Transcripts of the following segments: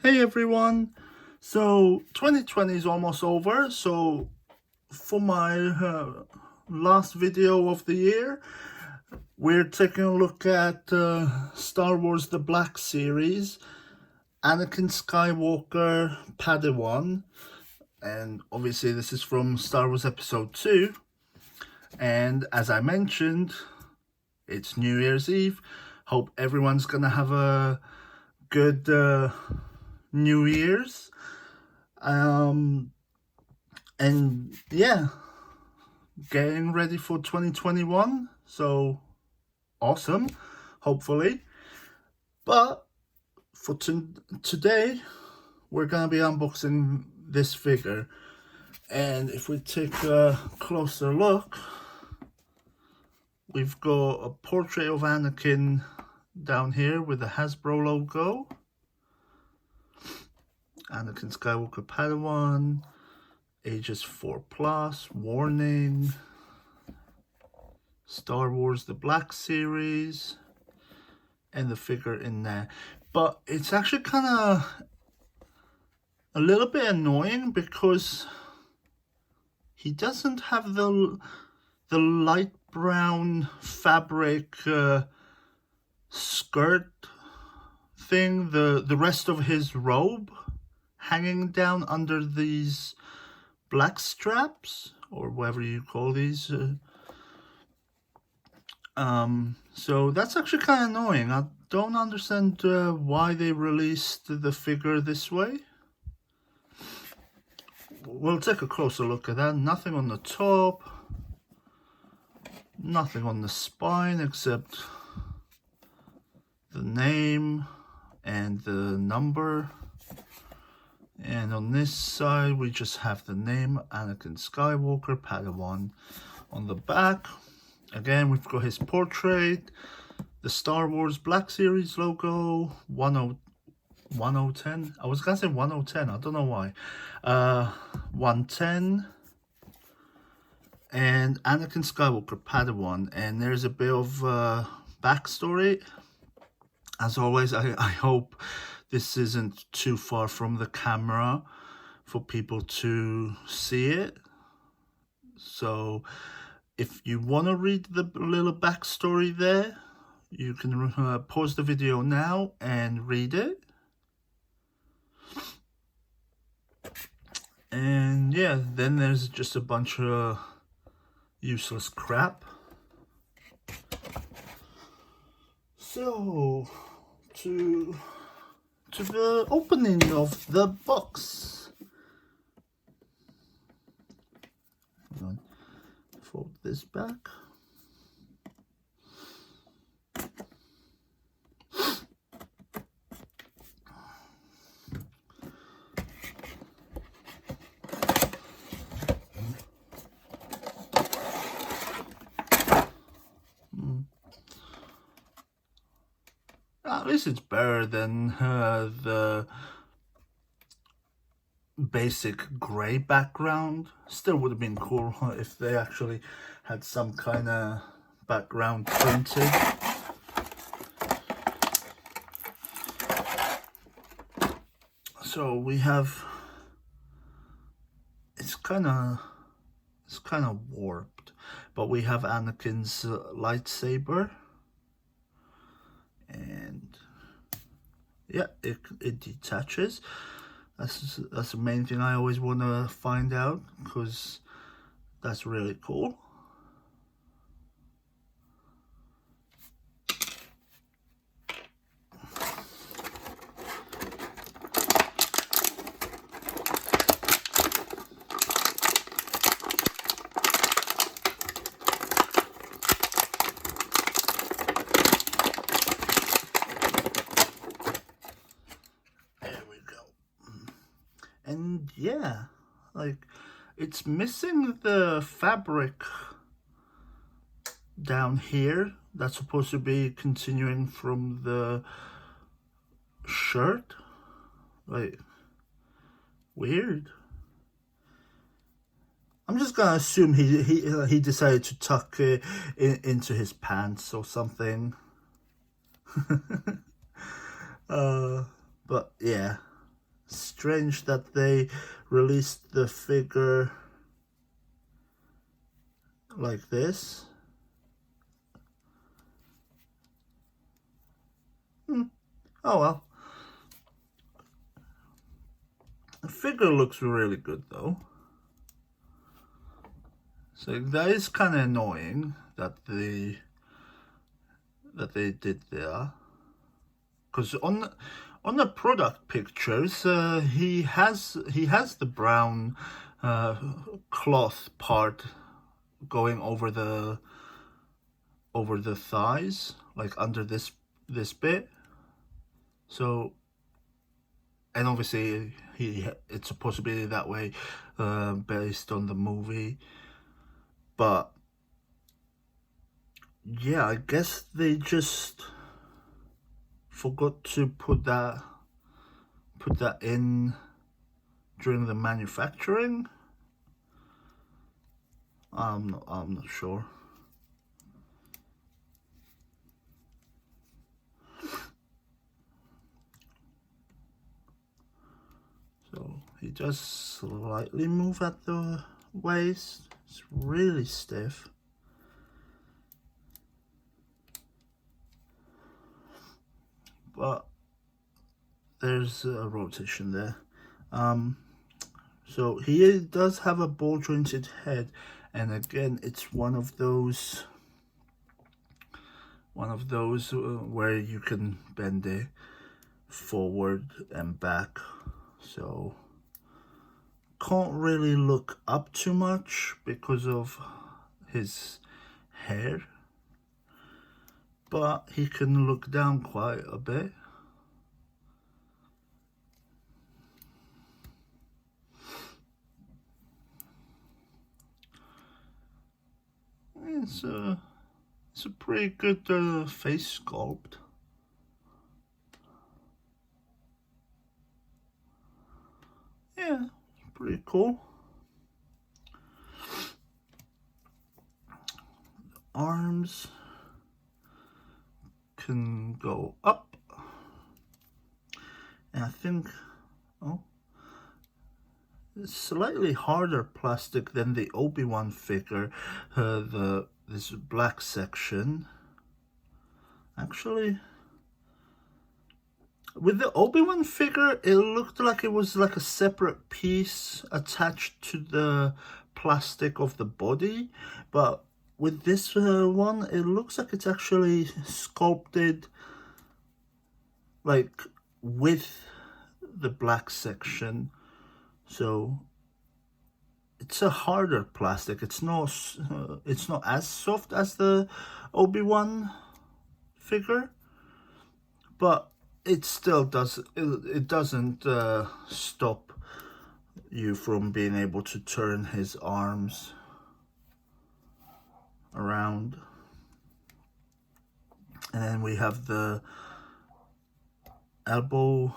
Hey everyone! So 2020 is almost over, so for my last video of the year, we're taking a look at Star Wars The Black Series, Anakin Skywalker, Padawan, and obviously this is from Star Wars Episode 2, and as I mentioned, it's New Year's Eve. Hope everyone's gonna have a good New Year's. And yeah, getting ready for 2021, so awesome, hopefully. But for today, we're gonna be unboxing this figure, and if we take a closer look, we've got a portrait of Anakin down here with the Hasbro logo. Anakin Skywalker Padawan, ages 4+, warning, Star Wars The Black Series, and the figure in there. But it's actually kind of a little bit annoying because he doesn't have the light brown fabric skirt thing, the rest of his robe hanging down under these black straps, or whatever you call these. So that's actually kind of annoying. I don't understand why they released the figure this way. We'll take a closer look at that. Nothing on the top, nothing on the spine except the name and the number. And on this side, we just have the name, Anakin Skywalker, Padawan. On the back, again, we've got his portrait, the Star Wars Black Series logo, 1010. I was gonna say 1010, I don't know why. 110. And Anakin Skywalker, Padawan. And there's a bit of backstory. As always, I hope this isn't too far from the camera for people to see it. So if you want to read the little backstory there, you can pause the video now and read it. And yeah, then there's just a bunch of useless crap. So to the opening of the box. Hang on. Fold this back. At least it's better than the basic grey background. Still would have been cool if they actually had some kind of background printed. So we have, it's kind of warped, but we have Anakin's lightsaber. And yeah, it detaches. That's the main thing I always want to find out, because that's really cool. And yeah, like, it's missing the fabric down here that's supposed to be continuing from the shirt. Like, weird. I'm just gonna assume he decided to tuck it into his pants or something. But yeah, strange that they released the figure like this. Oh well. The figure looks really good though. So that is kind of annoying that they did there, because on the product pictures he has the brown cloth part going over the thighs, like under this bit. So, and obviously it's supposed to be that way based on the movie, but yeah, I guess they just forgot to put that in during the manufacturing. I'm not sure. So he does slightly move at the waist. It's really stiff. But there's a rotation there. So he does have a ball jointed head, and again it's one of those where you can bend it forward and back, so can't really look up too much because of his hair, but he can look down quite a bit. It's a pretty good face sculpt. Yeah, it's pretty cool. Arms can go up, and I think, oh, it's slightly harder plastic than the Obi-Wan figure, this black section. Actually, with the Obi-Wan figure, it looked like it was like a separate piece attached to the plastic of the body, but with this one, it looks like it's actually sculpted like with the black section. So it's a harder plastic. It's not as soft as the Obi-Wan figure, but it still does. It doesn't stop you from being able to turn his arms around. And then we have the elbow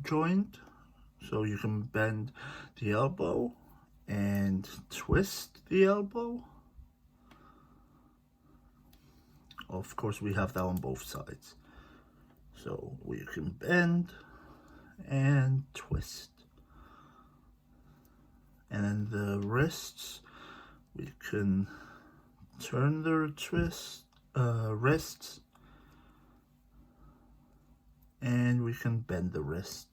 joint, so you can bend the elbow and twist the elbow. Of course, we have that on both sides, so we can bend and twist. And then the wrists, we can turn the wrists, and we can bend the wrist.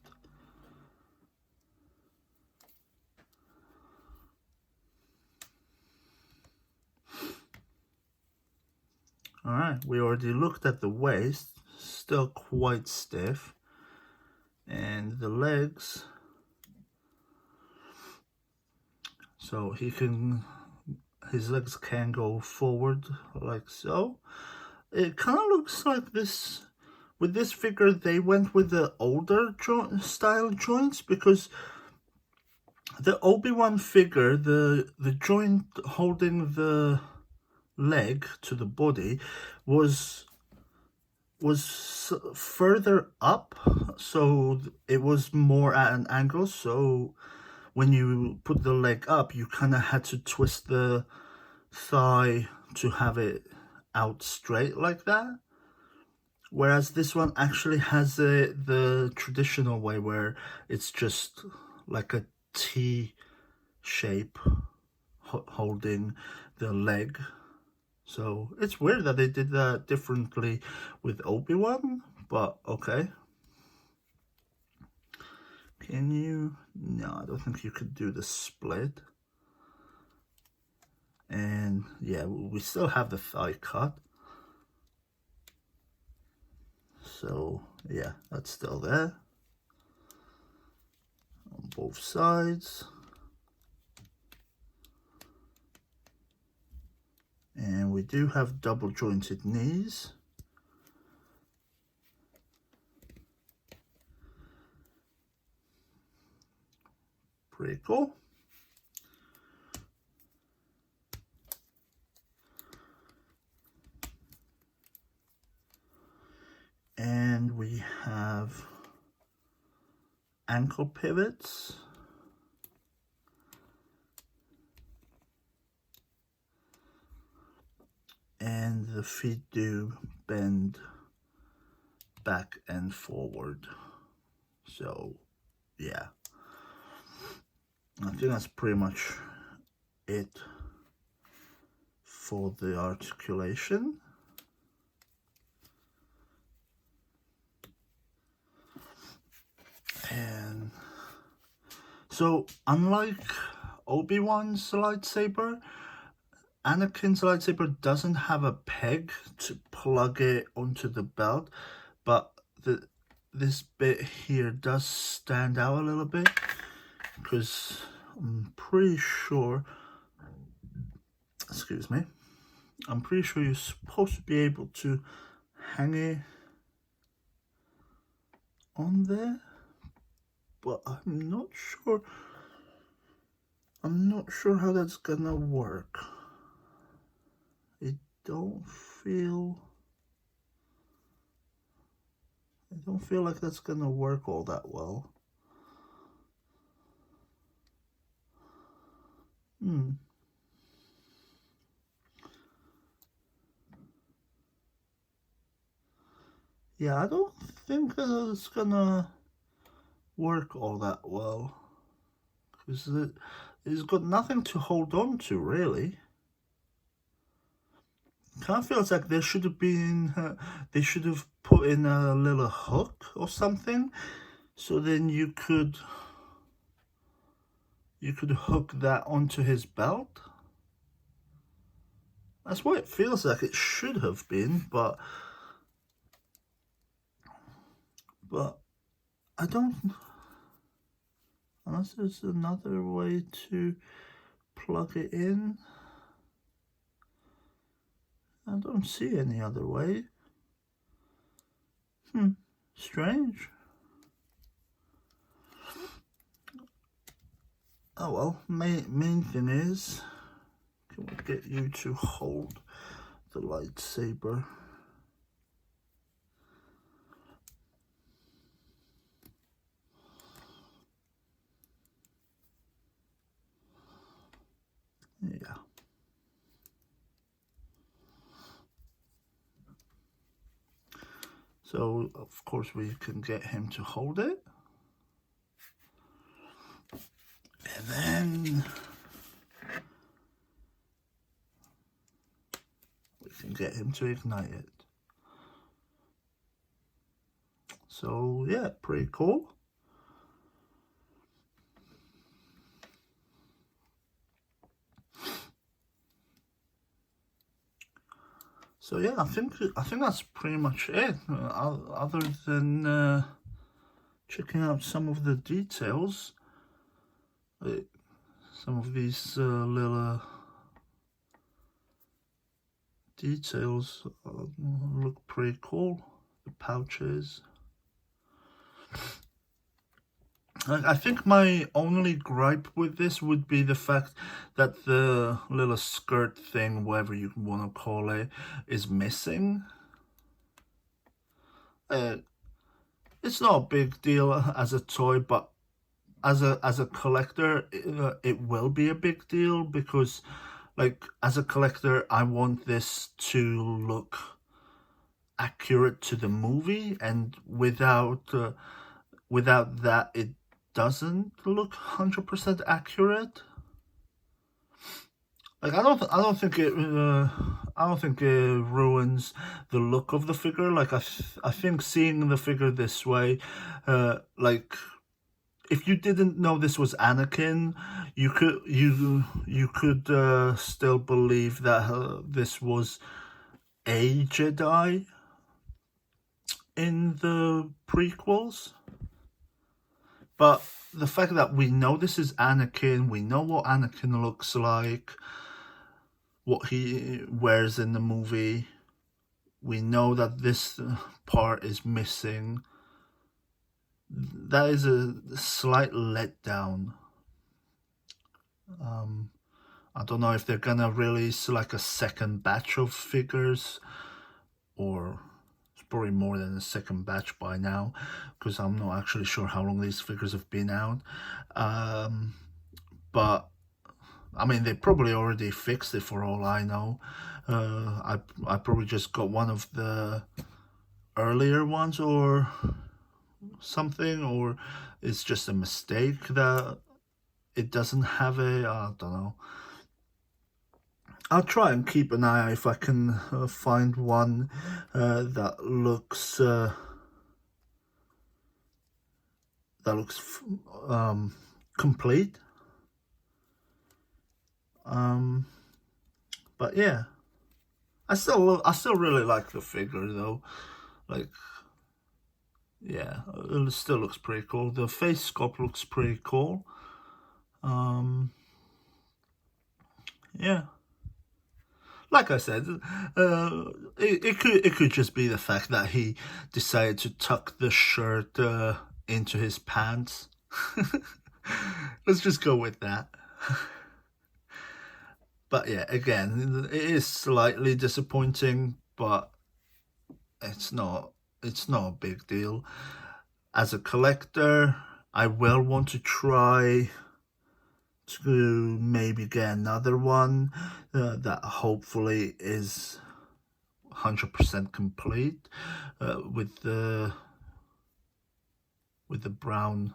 Alright, we already looked at the waist, still quite stiff, and the legs, so his legs can go forward like so. It kind of looks like this, with this figure they went with the older style joints, because the Obi-Wan figure, the joint holding the leg to the body was further up, so it was more at an angle, so when you put the leg up, you kind of had to twist the thigh to have it out straight like that. Whereas this one actually has the traditional way where it's just like a T shape holding the leg. So it's weird that they did that differently with Obi-Wan, but okay. Can you? No, I don't think you could do the split. And yeah, we still have the thigh cut. So yeah, that's still there on both sides. And we do have double jointed knees. Pretty cool. And we have ankle pivots. And the feet do bend back and forward. So yeah, I think that's pretty much it for the articulation. And so unlike Obi-Wan's lightsaber, Anakin's lightsaber doesn't have a peg to plug it onto the belt, but this bit here does stand out a little bit, because I'm pretty sure, excuse me, I'm pretty sure you're supposed to be able to hang it on there, but I'm not sure how that's gonna work. I don't feel like that's gonna work all that well. Yeah, I don't think it's gonna work all that well, because it's got nothing to hold on to, really. Kind of feels like there should have been, they should have put in a little hook or something, so then you could hook that onto his belt. That's what it feels like it should have been, but I don't, unless there's another way to plug it in. I don't see any other way. Strange. Oh well, main thing is, can we get you to hold the lightsaber? Yeah. So, of course, we can get him to hold it. And then we can get him to ignite it. So, yeah, pretty cool. So yeah, I think that's pretty much it. Other than checking out some of the details, some of these little details look pretty cool. The pouches. I think my only gripe with this would be the fact that the little skirt thing, whatever you want to call it, is missing. It's not a big deal as a toy, but as a collector, it will be a big deal, because, like, as a collector, I want this to look accurate to the movie, and without that it doesn't look 100% accurate. Like I don't think it ruins the look of the figure. Like I think seeing the figure this way, like if you didn't know this was Anakin, you could still believe that this was a Jedi in the prequels. But the fact that we know this is Anakin, we know what Anakin looks like, what he wears in the movie, we know that this part is missing. That is a slight letdown. I don't know if they're gonna release like a second batch of figures, or it's probably more than a second batch by now, because I'm not actually sure how long these figures have been out. But I mean, they probably already fixed it for all I know. I probably just got one of the earlier ones or something, or it's just a mistake that it doesn't have a, I don't know. I'll try and keep an eye if I can find one that looks complete. But yeah, I still really like the figure though. Like, yeah, it still looks pretty cool. The face sculpt looks pretty cool. Yeah, like I said, it could just be the fact that he decided to tuck the shirt into his pants. Let's just go with that. But yeah, again, it is slightly disappointing, but it's not a big deal. As a collector, I will want to try to maybe get another one that hopefully is 100% complete with the brown.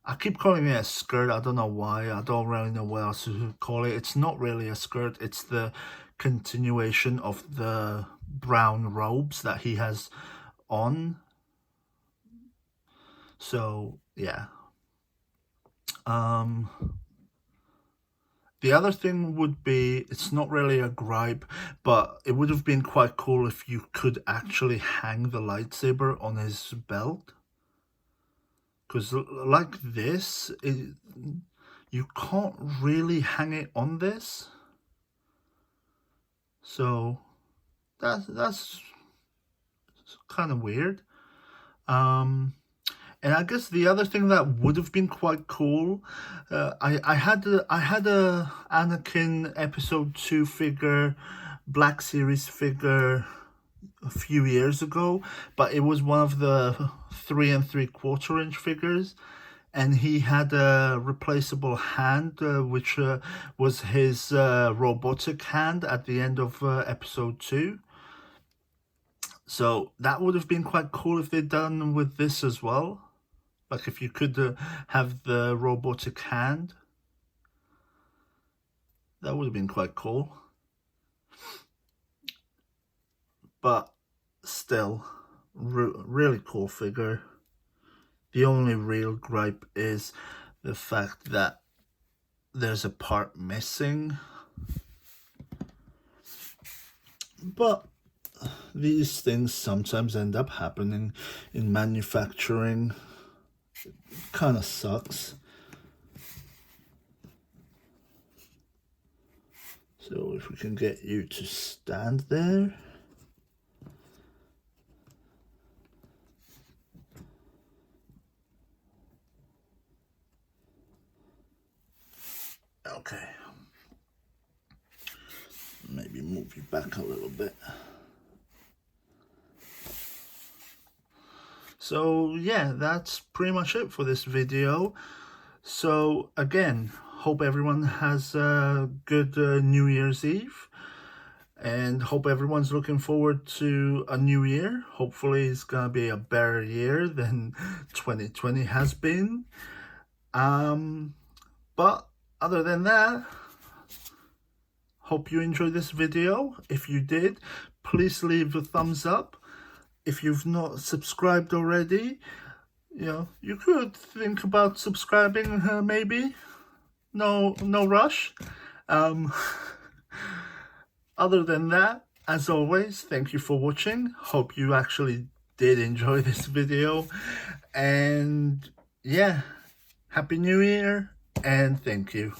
I keep calling it a skirt. I don't know why. I don't really know what else to call it. It's not really a skirt. It's the continuation of the brown robes that he has on. So, yeah. The other thing would be, it's not really a gripe, but it would have been quite cool if you could actually hang the lightsaber on his belt. Because like this, you can't really hang it on this. So that's kind of weird. And I guess the other thing that would have been quite cool, I had a Anakin Episode 2 figure, Black Series figure a few years ago, but it was one of the 3 3/4 inch figures, and he had a replaceable hand, which was his robotic hand at the end of Episode 2. So that would have been quite cool if they'd done with this as well. Like if you could have the robotic hand, that would have been quite cool. But still, really cool figure. The only real gripe is the fact that there's a part missing. But these things sometimes end up happening in manufacturing. It kind of sucks. So if we can get you to stand there. Okay. Maybe move you back a little bit. So yeah, that's pretty much it for this video. So again, hope everyone has a good New Year's Eve. and hope everyone's looking forward to a new year. Hopefully it's gonna be a better year than 2020 has been. But other than that, hope you enjoyed this video. If you did, please leave a thumbs up. If you've not subscribed already, you could think about subscribing, maybe. No rush. Other than that, as always, thank you for watching. Hope you actually did enjoy this video. And yeah, Happy New Year and thank you.